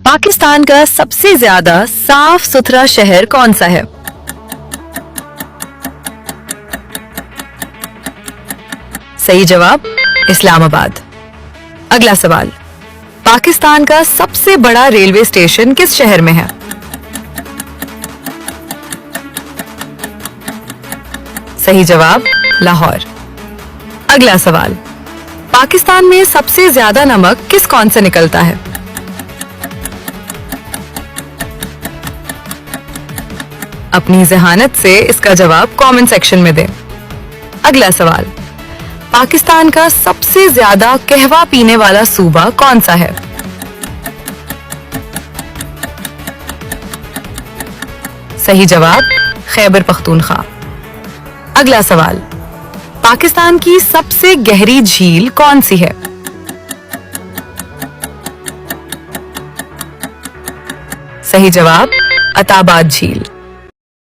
पाकिस्तान का सबसे ज्यादा साफ सुथरा शहर कौन सा है? सही जवाब इस्लामाबाद। अगला सवाल, पाकिस्तान का सबसे बड़ा रेलवे स्टेशन किस शहर में है? सही जवाब लाहौर। अगला सवाल, पाकिस्तान में सबसे ज्यादा नमक किस कौन से निकलता है? अपनी जहानत से इसका जवाब कमेंट सेक्शन में दें। अगला सवाल, पाकिस्तान का सबसे ज्यादा कहवा पीने वाला सूबा कौन सा है? सही जवाब खैबर पख्तूनख्वा। अगला सवाल, पाकिस्तान की सबसे गहरी झील कौन सी है? सही जवाब अताबाद झील।